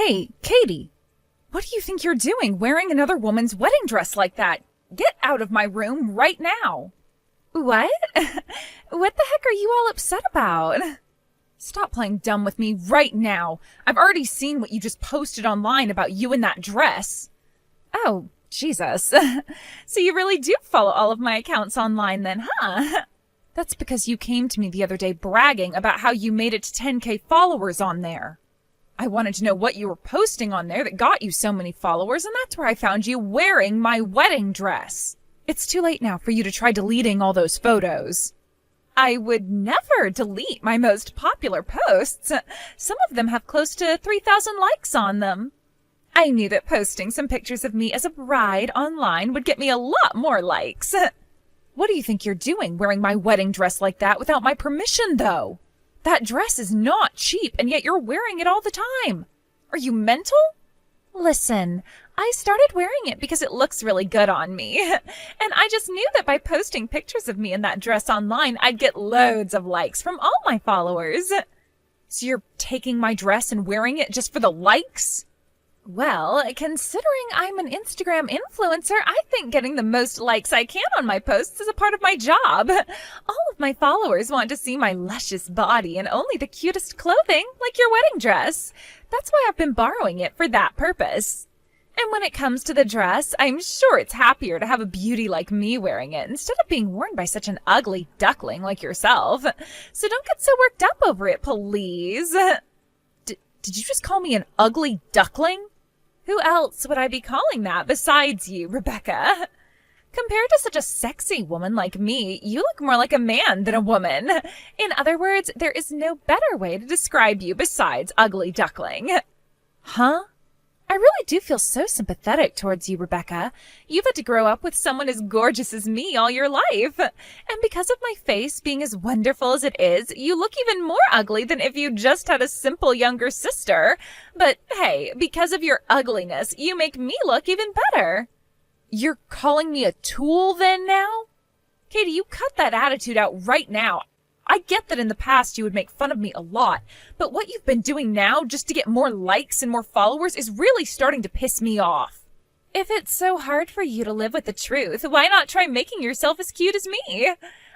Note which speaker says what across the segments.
Speaker 1: Hey, Katie, what do you think you're doing wearing another woman's wedding dress like that? Get out of my room right now. What? What the heck are you all upset about? Stop playing dumb with me right now. I've already seen what you just posted online about you in that dress. Oh, Jesus. So you really do follow all of my accounts online then, huh? That's because you came to me the other day bragging about how you made it to 10K followers on there. I wanted to know what you were posting on there that got you so many followers, and that's where I found you wearing my wedding dress. It's too late now for you to try deleting all those photos. I would never delete my most popular posts. Some of them have close to 3,000 likes on them. I knew that posting some pictures of me as a bride online would get me a lot more likes. What do you think you're doing wearing my wedding dress like that without my permission, though? That dress is not cheap, and yet you're wearing it all the time. Are you mental? Listen, I started wearing it because it looks really good on me. And I just knew that by posting pictures of me in that dress online, I'd get loads of likes from all my followers. So you're taking my dress and wearing it just for the likes? Well, considering I'm an Instagram influencer, I think getting the most likes I can on my posts is a part of my job. All of my followers want to see my luscious body and only the cutest clothing, like your wedding dress. That's why I've been borrowing it for that purpose. And when it comes to the dress, I'm sure it's happier to have a beauty like me wearing it instead of being worn by such an ugly duckling like yourself. So don't get so worked up over it, please. Did you just call me an ugly duckling? Who else would I be calling that besides you, Rebecca? Compared to such a sexy woman like me, you look more like a man than a woman. In other words, there is no better way to describe you besides ugly duckling. Huh? I really do feel so sympathetic towards you, Rebecca. You've had to grow up with someone as gorgeous as me all your life. And because of my face being as wonderful as it is, you look even more ugly than if you just had a simple younger sister. But hey, because of your ugliness, you make me look even better. You're calling me a tool then now? Katie, you cut that attitude out right now. I get that in the past you would make fun of me a lot, but what you've been doing now just to get more likes and more followers is really starting to piss me off. If it's so hard for you to live with the truth, why not try making yourself as cute as me?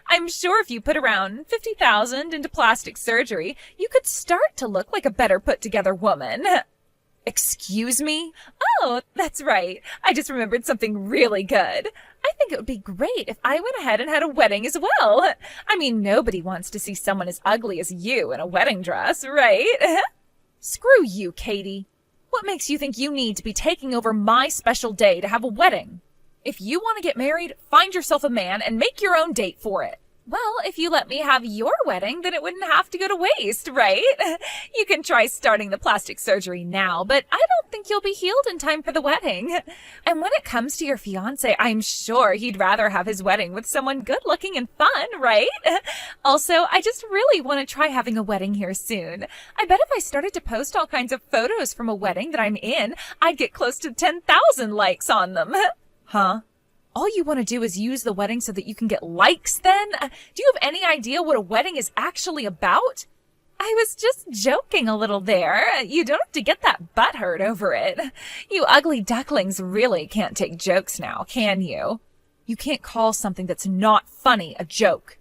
Speaker 1: I'm sure if you put around 50,000 into plastic surgery, you could start to look like a better put-together woman. Excuse me? Oh, that's right. I just remembered something really good. I think it would be great if I went ahead and had a wedding as well. I mean, nobody wants to see someone as ugly as you in a wedding dress, right? Screw you, Katie. What makes you think you need to be taking over my special day to have a wedding? If you want to get married, find yourself a man and make your own date for it. Well, if you let me have your wedding, then it wouldn't have to go to waste, right? You can try starting the plastic surgery now, but I don't think you'll be healed in time for the wedding. And when it comes to your fiancé, I'm sure he'd rather have his wedding with someone good-looking and fun, right? Also, I just really want to try having a wedding here soon. I bet if I started to post all kinds of photos from a wedding that I'm in, I'd get close to 10,000 likes on them. Huh? All you want to do is use the wedding so that you can get likes then? Do you have any idea what a wedding is actually about? I was just joking a little there. You don't have to get that butthurt over it. You ugly ducklings really can't take jokes now, can you? You can't call something that's not funny a joke.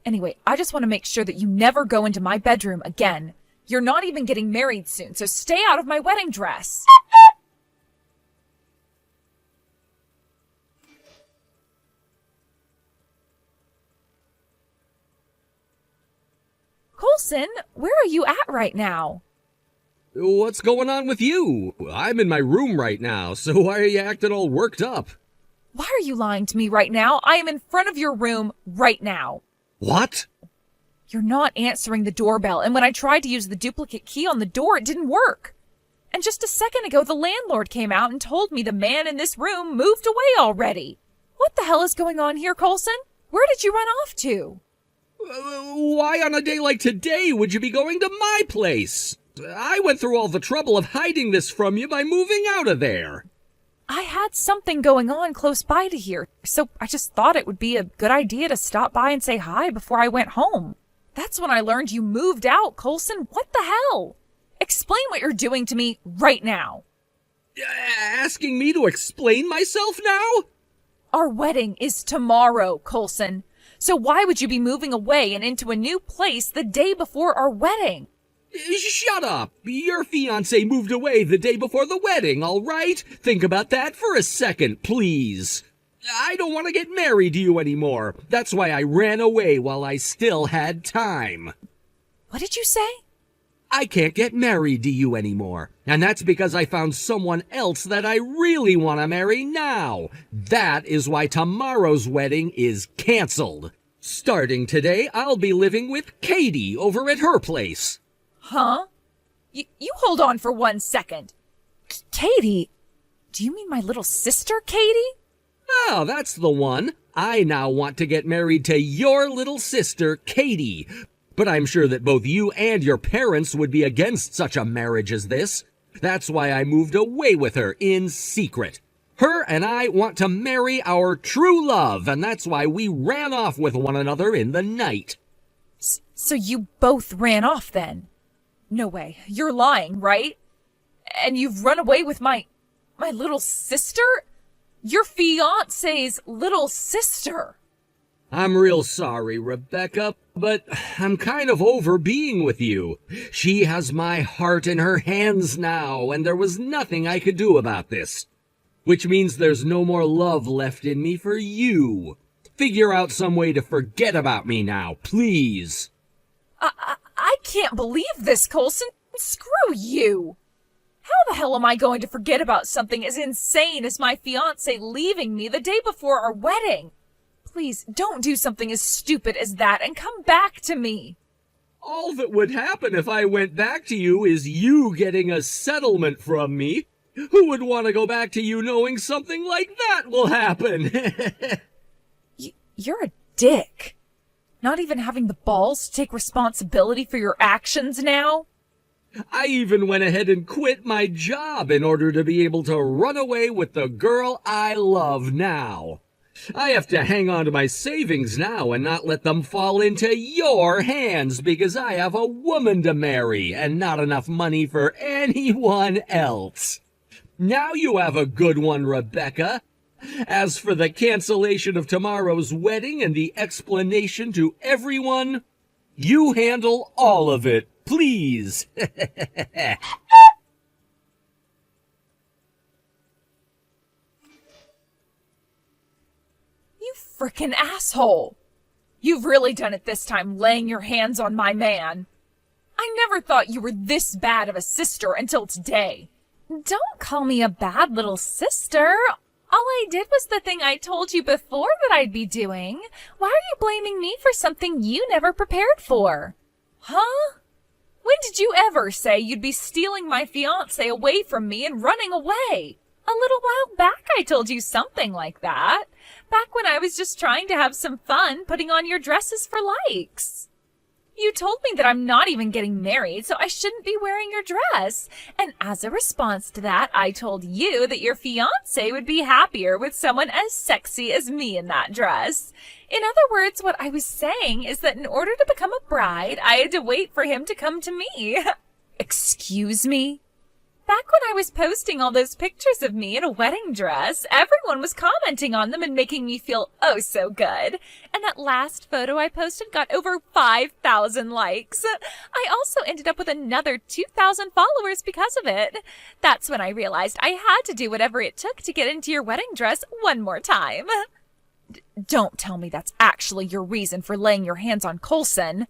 Speaker 1: Anyway, I just want to make sure that you never go into my bedroom again. You're not even getting married soon, so stay out of my wedding dress. Coulson, where are you at right now?
Speaker 2: What's going on with you? I'm in my room right now, so why are you acting all worked up?
Speaker 1: Why are you lying to me right now? I am in front of your room right now.
Speaker 2: What?
Speaker 1: You're not answering the doorbell, and when I tried to use the duplicate key on the door, it didn't work. And just a second ago, the landlord came out and told me the man in this room moved away already. What the hell is going on here, Coulson? Where did you run off to?
Speaker 2: Why on a day like today would you be going to my place? I went through all the trouble of hiding this from you by moving out of there.
Speaker 1: I had something going on close by to here, so I just thought it would be a good idea to stop by and say hi before I went home. That's when I learned you moved out, Coulson. What the hell? Explain what you're doing to me right now.
Speaker 2: Asking me to explain myself now?
Speaker 1: Our wedding is tomorrow, Coulson. So why would you be moving away and into a new place the day before our wedding?
Speaker 2: Shut up! Your fiancé moved away the day before the wedding, all right? Think about that for a second, please. I don't want to get married to you anymore. That's why I ran away while I still had time.
Speaker 1: What did you say?
Speaker 2: I can't get married to you anymore. And that's because I found someone else that I really want to marry now. That is why tomorrow's wedding is canceled. Starting today, I'll be living with Katie over at her place.
Speaker 1: Huh? You hold on for 1 second. Katie? Do you mean my little sister, Katie?
Speaker 2: Oh, that's the one. I now want to get married to your little sister, Katie. But I'm sure that both you and your parents would be against such a marriage as this. That's why I moved away with her in secret. Her and I want to marry our true love, and that's why we ran off with one another in the night.
Speaker 1: So you both ran off then? No way. You're lying, right? And you've run away with my little sister? Your fiancé's little sister.
Speaker 2: I'm real sorry, Rebecca, but I'm kind of over being with you. She has my heart in her hands now, and there was nothing I could do about this. Which means there's no more love left in me for you. Figure out some way to forget about me now, please.
Speaker 1: I can't believe this, Coulson. Screw you. How the hell am I going to forget about something as insane as my fiancé leaving me the day before our wedding? Please, don't do something as stupid as that and come back to me.
Speaker 2: All that would happen if I went back to you is you getting a settlement from me. Who would want to go back to you knowing something like that will happen?
Speaker 1: You're a dick. Not even having the balls to take responsibility for your actions now?
Speaker 2: I even went ahead and quit my job in order to be able to run away with the girl I love now. I have to hang on to my savings now and not let them fall into your hands because I have a woman to marry and not enough money for anyone else. Now you have a good one, Rebecca. As for the cancellation of tomorrow's wedding and the explanation to everyone, you handle all of it, please.
Speaker 1: You frickin' asshole. You've really done it this time, laying your hands on my man. I never thought you were this bad of a sister until today. Don't call me a bad little sister. All I did was the thing I told you before that I'd be doing. Why are you blaming me for something you never prepared for? Huh? When did you ever say you'd be stealing my fiancé away from me and running away? A little while back I told you something like that. Back when I was just trying to have some fun putting on your dresses for likes. You told me that I'm not even getting married, so I shouldn't be wearing your dress. And as a response to that, I told you that your fiancé would be happier with someone as sexy as me in that dress. In other words, what I was saying is that in order to become a bride, I had to wait for him to come to me. Excuse me? Back when I was posting all those pictures of me in a wedding dress, everyone was commenting on them and making me feel oh so good. And that last photo I posted got over 5,000 likes. I also ended up with another 2,000 followers because of it. That's when I realized I had to do whatever it took to get into your wedding dress one more time. Don't tell me that's actually your reason for laying your hands on Coulson.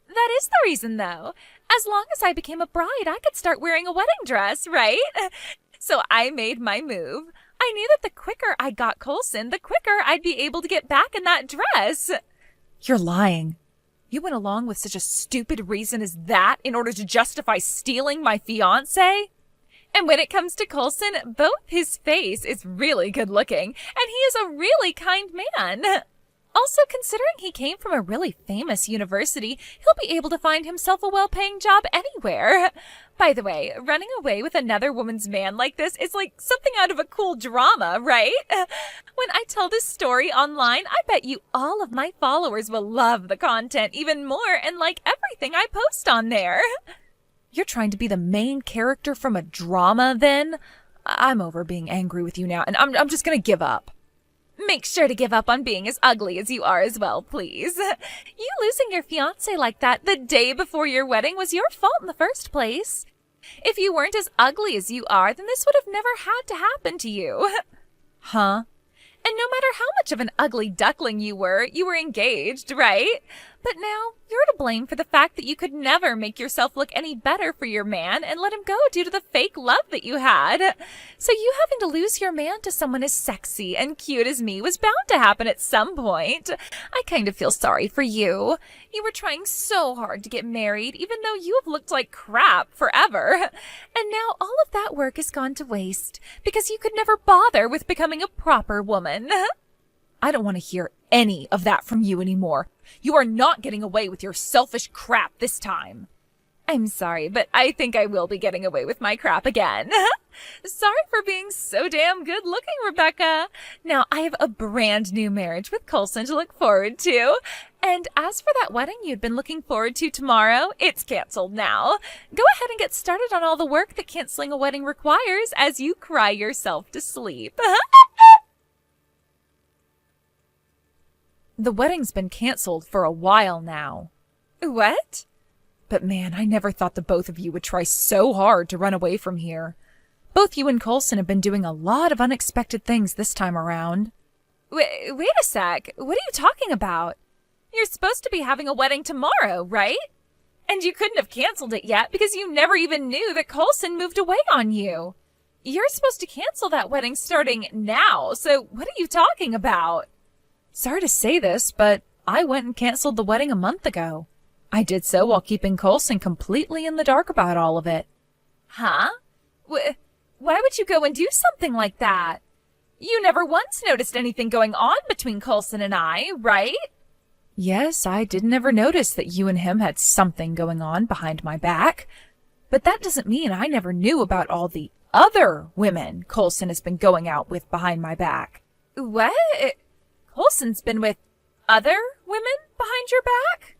Speaker 1: That is the reason, though. As long as I became a bride, I could start wearing a wedding dress, right? So I made my move. I knew that the quicker I got Coulson, the quicker I'd be able to get back in that dress. You're lying. You went along with such a stupid reason as that in order to justify stealing my fiancé? And when it comes to Coulson, both his face is really good looking, and he is a really kind man. Also, considering he came from a really famous university, he'll be able to find himself a well-paying job anywhere. By the way, running away with another woman's man like this is like something out of a cool drama, right? When I tell this story online, I bet you all of my followers will love the content even more and like everything I post on there. You're trying to be the main character from a drama, then? I'm over being angry with you now, and I'm just gonna give up. Make sure to give up on being as ugly as you are as well, please. You losing your fiancé like that the day before your wedding was your fault in the first place. If you weren't as ugly as you are, then this would have never had to happen to you. Huh? And no matter how much of an ugly duckling you were engaged, right? But now you're to blame for the fact that you could never make yourself look any better for your man and let him go due to the fake love that you had. So you having to lose your man to someone as sexy and cute as me was bound to happen at some point. I kind of feel sorry for you. You were trying so hard to get married, even though you have looked like crap forever. And now all of that work has gone to waste because you could never bother with becoming a proper woman. I don't want to hear any of that from you anymore. You are not getting away with your selfish crap this time. I'm sorry, but I think I will be getting away with my crap again. Sorry for being so damn good looking, Rebecca. Now, I have a brand new marriage with Coulson to look forward to. And as for that wedding you'd been looking forward to tomorrow, it's canceled now. Go ahead and get started on all the work that canceling a wedding requires as you cry yourself to sleep. The wedding's been canceled for a while now. What? But man, I never thought the both of you would try so hard to run away from here. Both you and Coulson have been doing a lot of unexpected things this time around. Wait a sec. What are you talking about? You're supposed to be having a wedding tomorrow, right? And you couldn't have canceled it yet because you never even knew that Coulson moved away on you. You're supposed to cancel that wedding starting now, so what are you talking about? Sorry to say this, but I went and canceled the wedding a month ago. I did so while keeping Coulson completely in the dark about all of it. Huh? Why would you go and do something like that? You never once noticed anything going on between Coulson and I, right? Yes, I didn't ever notice that you and him had something going on behind my back. But that doesn't mean I never knew about all the other women Coulson has been going out with behind my back. What? Coulson's been with other women behind your back?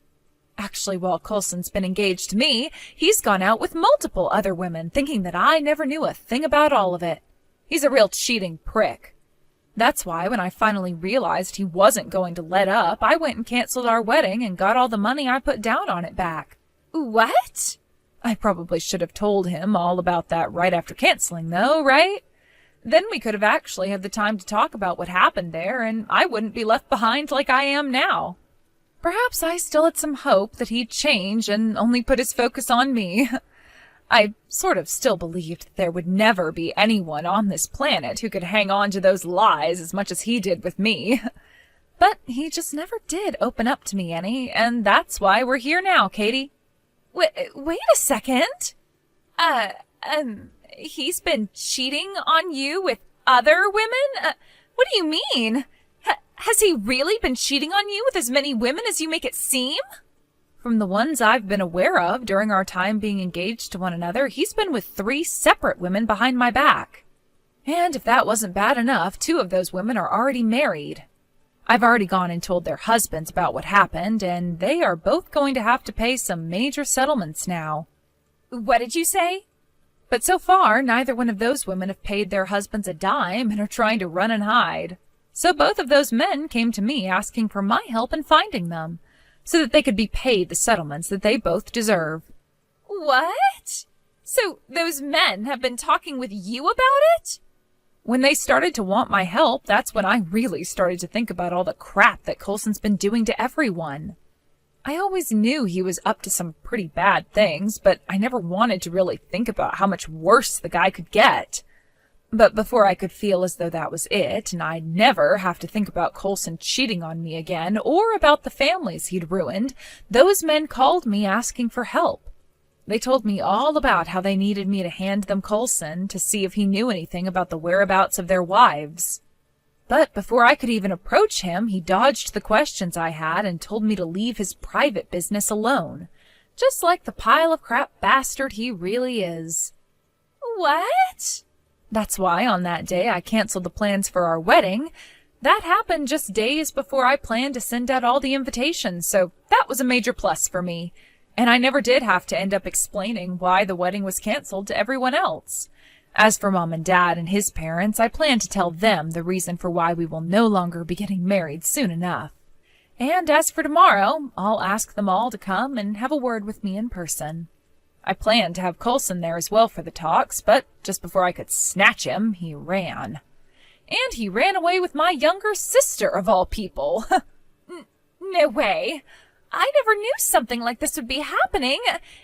Speaker 1: Actually, while Coulson's been engaged to me, he's gone out with multiple other women, thinking that I never knew a thing about all of it. He's a real cheating prick. That's why when I finally realized he wasn't going to let up, I went and canceled our wedding and got all the money I put down on it back. What? I probably should have told him all about that right after canceling, though, right? Then we could have actually had the time to talk about what happened there, and I wouldn't be left behind like I am now. Perhaps I still had some hope that he'd change and only put his focus on me. I sort of still believed that there would never be anyone on this planet who could hang on to those lies as much as he did with me. But he just never did open up to me any, and that's why we're here now, Katie. Wait a second. He's been cheating on you with other women? What do you mean? Has he really been cheating on you with as many women as you make it seem? From the ones I've been aware of during our time being engaged to one another, he's been with 3 separate women behind my back. And if that wasn't bad enough, 2 of those women are already married. I've already gone and told their husbands about what happened, and they are both going to have to pay some major settlements now. What did you say? But so far, neither one of those women have paid their husbands a dime and are trying to run and hide. So both of those men came to me asking for my help in finding them, so that they could be paid the settlements that they both deserve. What? So those men have been talking with you about it? When they started to want my help, that's when I really started to think about all the crap that Coulson's been doing to everyone. I always knew he was up to some pretty bad things, but I never wanted to really think about how much worse the guy could get. But before I could feel as though that was it, and I'd never have to think about Coulson cheating on me again, or about the families he'd ruined, those men called me asking for help. They told me all about how they needed me to hand them Coulson to see if he knew anything about the whereabouts of their wives. But before I could even approach him, he dodged the questions I had and told me to leave his private business alone, just like the pile of crap bastard he really is. What? That's why on that day I canceled the plans for our wedding. That happened just days before I planned to send out all the invitations, so that was a major plus for me. and I never did have to end up explaining why the wedding was canceled to everyone else. As for Mom and Dad and his parents, I plan to tell them the reason for why we will no longer be getting married soon enough. And as for tomorrow, I'll ask them all to come and have a word with me in person. I planned to have Coulson there as well for the talks, but just before I could snatch him, he ran. And he ran away with my younger sister, of all people. No way. I never knew something like this would be happening,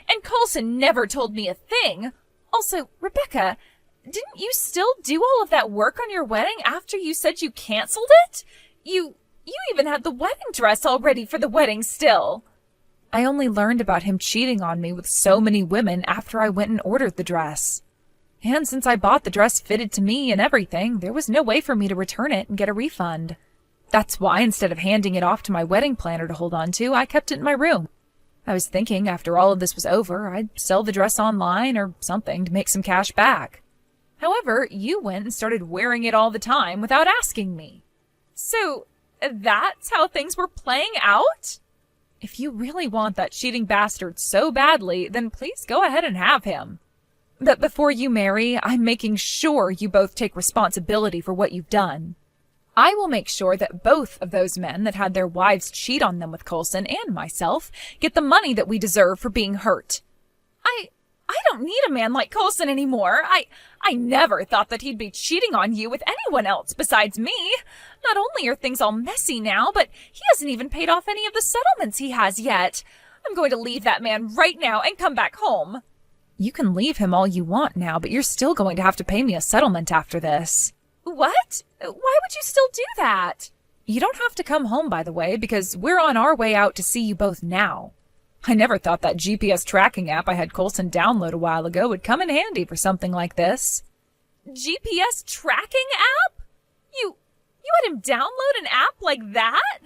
Speaker 1: and Coulson never told me a thing. Also, Rebecca, didn't you still do all of that work on your wedding after you said you canceled it? You even had the wedding dress all ready for the wedding still. I only learned about him cheating on me with so many women after I went and ordered the dress. And since I bought the dress fitted to me and everything, there was no way for me to return it and get a refund. That's why, instead of handing it off to my wedding planner to hold on to, I kept it in my room. I was thinking after all of this was over, I'd sell the dress online or something to make some cash back. However, you went and started wearing it all the time without asking me. So, that's how things were playing out? If you really want that cheating bastard so badly, then please go ahead and have him. But before you marry, I'm making sure you both take responsibility for what you've done. I will make sure that both of those men that had their wives cheat on them with Coulson and myself get the money that we deserve for being hurt. I don't need a man like Coulson anymore. I never thought that he'd be cheating on you with anyone else besides me. Not only are things all messy now, but he hasn't even paid off any of the settlements he has yet. I'm going to leave that man right now and come back home. You can leave him all you want now, but you're still going to have to pay me a settlement after this. What? Why would you still do that? You don't have to come home, by the way, because we're on our way out to see you both now. I never thought that GPS tracking app I had Coulson download a while ago would come in handy for something like this. GPS tracking app? You had him download an app like that?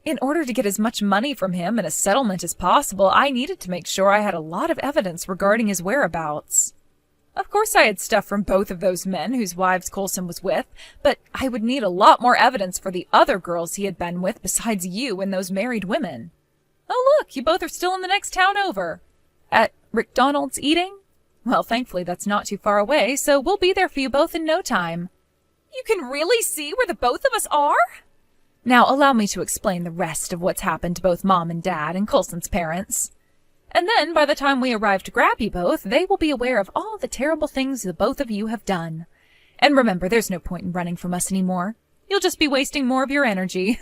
Speaker 1: In order to get as much money from him and a settlement as possible, I needed to make sure I had a lot of evidence regarding his whereabouts. Of course I had stuff from both of those men whose wives Coulson was with, but I would need a lot more evidence for the other girls he had been with besides you and those married women. Oh look, you both are still in the next town over. At McDonald's eating? Well, thankfully that's not too far away, so we'll be there for you both in no time. You can really see where the both of us are? Now allow me to explain the rest of what's happened to both Mom and Dad and Coulson's parents. And then, by the time we arrive to grab you both, they will be aware of all the terrible things the both of you have done. And remember, there's no point in running from us anymore. You'll just be wasting more of your energy.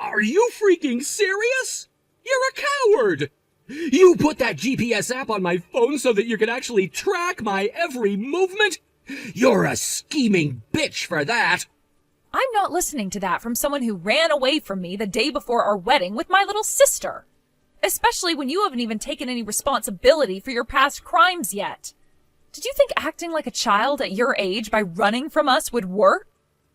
Speaker 2: Are you freaking serious? You're a coward! You put that GPS app on my phone so that you could actually track my every movement? You're a scheming bitch for that!
Speaker 1: I'm not listening to that from someone who ran away from me the day before our wedding with my little sister. Especially when you haven't even taken any responsibility for your past crimes yet. Did you think acting like a child at your age by running from us would work?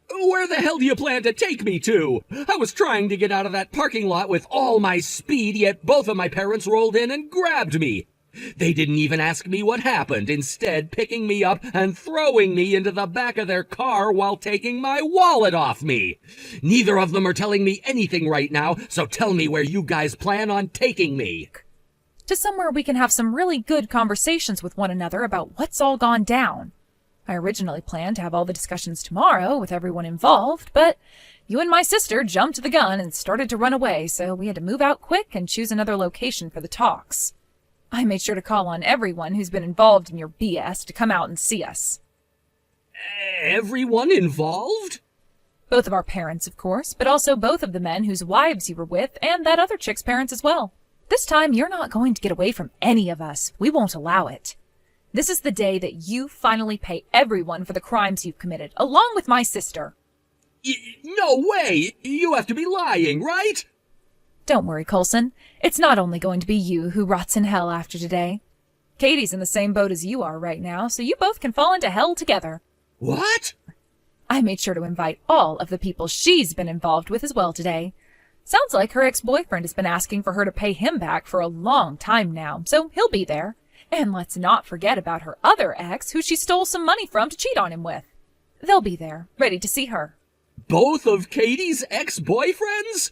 Speaker 2: Where the hell do you plan to take me to? I was trying to get out of that parking lot with all my speed, yet both of my parents rolled in and grabbed me. They didn't even ask me what happened, instead picking me up and throwing me into the back of their car while taking my wallet off me. Neither of them are telling me anything right now, so tell me where you guys plan on taking me.
Speaker 1: To somewhere we can have some really good conversations with one another about what's all gone down. I originally planned to have all the discussions tomorrow with everyone involved, but you and my sister jumped the gun and started to run away, so we had to move out quick and choose another location for the talks. I made sure to call on everyone who's been involved in your BS to come out and see us.
Speaker 2: Everyone involved?
Speaker 1: Both of our parents, of course, but also both of the men whose wives you were with and that other chick's parents as well. This time, you're not going to get away from any of us. We won't allow it. This is the day that you finally pay everyone for the crimes you've committed, along with my sister.
Speaker 2: No way! You have to be lying, right?
Speaker 1: Don't worry, Coulson. It's not only going to be you who rots in hell after today. Katie's in the same boat as you are right now, so you both can fall into hell together.
Speaker 2: What?
Speaker 1: I made sure to invite all of the people she's been involved with as well today. Sounds like her ex-boyfriend has been asking for her to pay him back for a long time now, so he'll be there. And let's not forget about her other ex, who she stole some money from to cheat on him with. They'll be there, ready to see her.
Speaker 2: both of Katie's ex-boyfriends?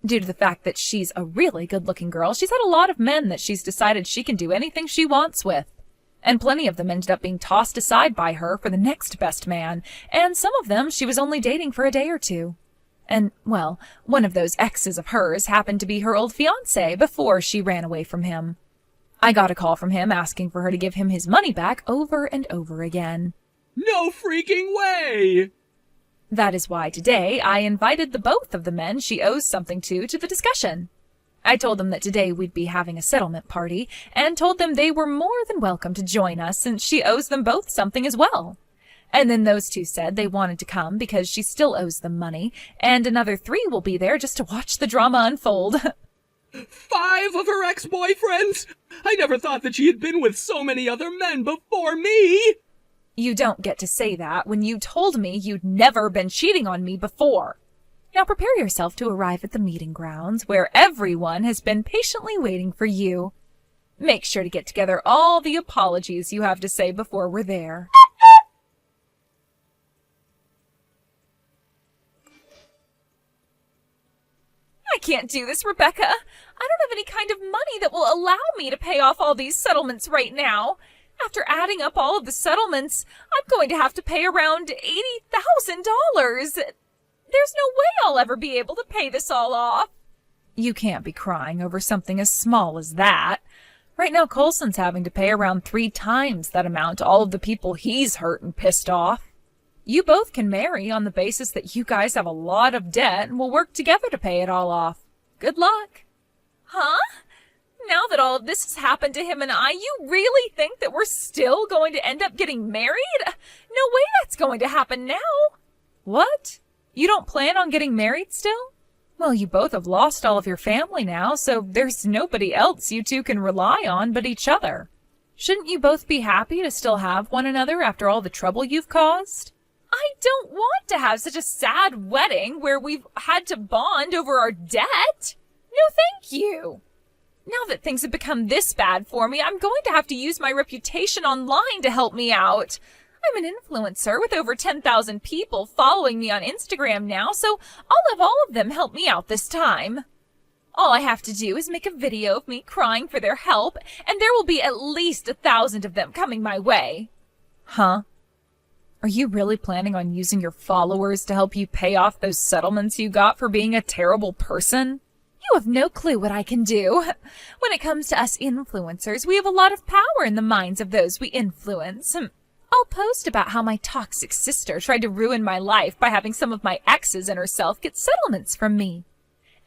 Speaker 1: Due to the fact that she's a really good-looking girl, she's had a lot of men that she's decided she can do anything she wants with. And plenty of them ended up being tossed aside by her for the next best man, and some of them she was only dating for a day or two. And, well, one of those exes of hers happened to be her old fiancé before she ran away from him. I got a call from him asking for her to give him his money back over and over again.
Speaker 2: No freaking way!
Speaker 1: That is why today I invited the both of the men she owes something to the discussion. I told them that today we'd be having a settlement party, and told them they were more than welcome to join us since she owes them both something as well. And then those two said they wanted to come because she still owes them money, and another 3 will be there just to watch the drama unfold.
Speaker 2: 5 of her ex-boyfriends? I never thought that she had been with so many other men before me!
Speaker 1: You don't get to say that when you told me you'd never been cheating on me before. Now prepare yourself to arrive at the meeting grounds where everyone has been patiently waiting for you. Make sure to get together all the apologies you have to say before we're there. I can't do this, Rebecca. I don't have any kind of money that will allow me to pay off all these settlements right now. After adding up all of the settlements, I'm going to have to pay around $80,000. There's no way I'll ever be able to pay this all off. You can't be crying over something as small as that. Right now, Coulson's having to pay around 3 times that amount to all of the people he's hurt and pissed off. You both can marry on the basis that you guys have a lot of debt and will work together to pay it all off. Good luck. Huh? Now that all of this has happened to him and I, you really think that we're still going to end up getting married? No way that's going to happen now. What? You don't plan on getting married still? Well, you both have lost all of your family now, so there's nobody else you two can rely on but each other. Shouldn't you both be happy to still have one another after all the trouble you've caused? I don't want to have such a sad wedding where we've had to bond over our debt. No, thank you. Now that things have become this bad for me, I'm going to have to use my reputation online to help me out. I'm an influencer with over 10,000 people following me on Instagram now, so I'll have all of them help me out this time. All I have to do is make a video of me crying for their help, and there will be at least 1,000 of them coming my way. Huh? Are you really planning on using your followers to help you pay off those settlements you got for being a terrible person? You have no clue what I can do. When it comes to us influencers, we have a lot of power in the minds of those we influence. I'll post about how my toxic sister tried to ruin my life by having some of my exes and herself get settlements from me.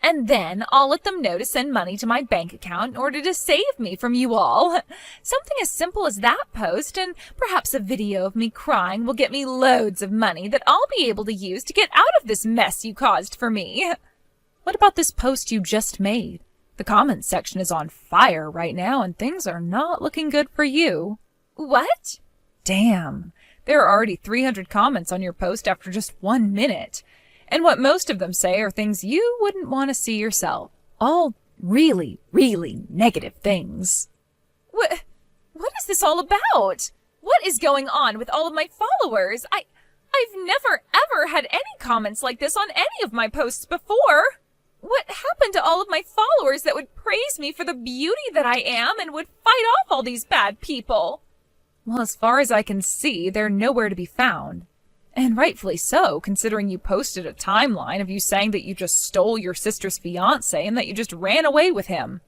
Speaker 1: And then I'll let them know to send money to my bank account in order to save me from you all. Something as simple as that post and perhaps a video of me crying will get me loads of money that I'll be able to use to get out of this mess you caused for me. What about this post you just made? The comments section is on fire right now and things are not looking good for you. What? Damn, there are already 300 comments on your post after just 1 minute. And what most of them say are things you wouldn't want to see yourself. All really, really negative things. What is this all about? What is going on with all of my followers? I've never ever had any comments like this on any of my posts before. What happened to all of my followers that would praise me for the beauty that I am and would fight off all these bad people? Well, as far as I can see, they're nowhere to be found. And rightfully so, considering you posted a timeline of you saying that you just stole your sister's fiancé and that you just ran away with him.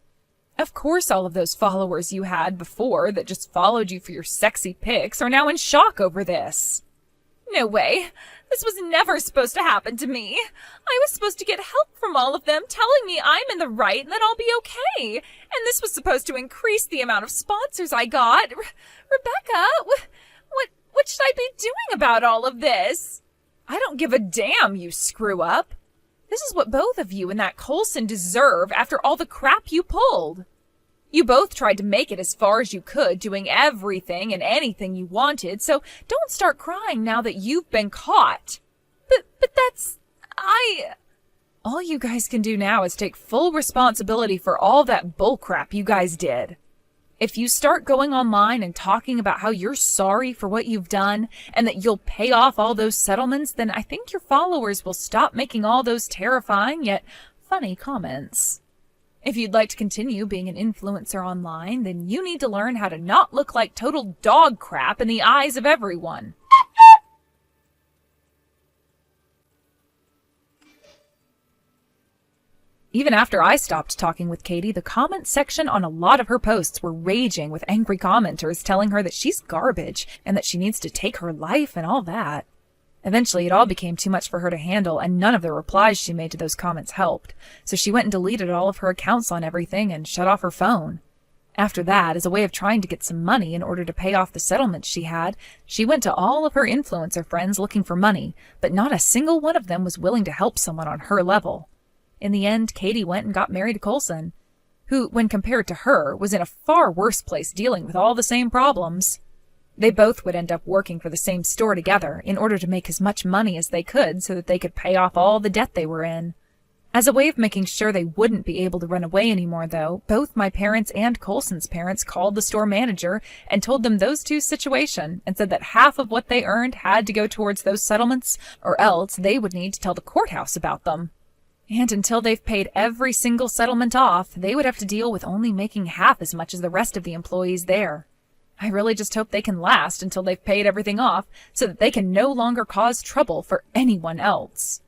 Speaker 1: Of course all of those followers you had before that just followed you for your sexy pics are now in shock over this. No way. This was never supposed to happen to me. I was supposed to get help from all of them telling me I'm in the right and that I'll be okay. And this was supposed to increase the amount of sponsors I got. Rebecca, what should I be doing about all of this? I don't give a damn, you screw up. This is what both of you and that Coulson deserve after all the crap you pulled. You both tried to make it as far as you could, doing everything and anything you wanted, so don't start crying now that you've been caught. But that's... All you guys can do now is take full responsibility for all that bullcrap you guys did. If you start going online and talking about how you're sorry for what you've done and that you'll pay off all those settlements, then I think your followers will stop making all those terrifying yet funny comments. If you'd like to continue being an influencer online, then you need to learn how to not look like total dog crap in the eyes of everyone. Even after I stopped talking with Katie, the comment section on a lot of her posts were raging with angry commenters telling her that she's garbage and that she needs to take her life and all that. Eventually, it all became too much for her to handle, and none of the replies she made to those comments helped, so she went and deleted all of her accounts on everything and shut off her phone. After that, as a way of trying to get some money in order to pay off the settlements she had, she went to all of her influencer friends looking for money, but not a single one of them was willing to help someone on her level. In the end, Katie went and got married to Coulson, who, when compared to her, was in a far worse place dealing with all the same problems. They both would end up working for the same store together in order to make as much money as they could so that they could pay off all the debt they were in. As a way of making sure they wouldn't be able to run away anymore, though, both my parents and Coulson's parents called the store manager and told them those two's situation and said that half of what they earned had to go towards those settlements, or else they would need to tell the courthouse about them. And until they've paid every single settlement off, they would have to deal with only making half as much as the rest of the employees there. I really just hope they can last until they've paid everything off so that they can no longer cause trouble for anyone else.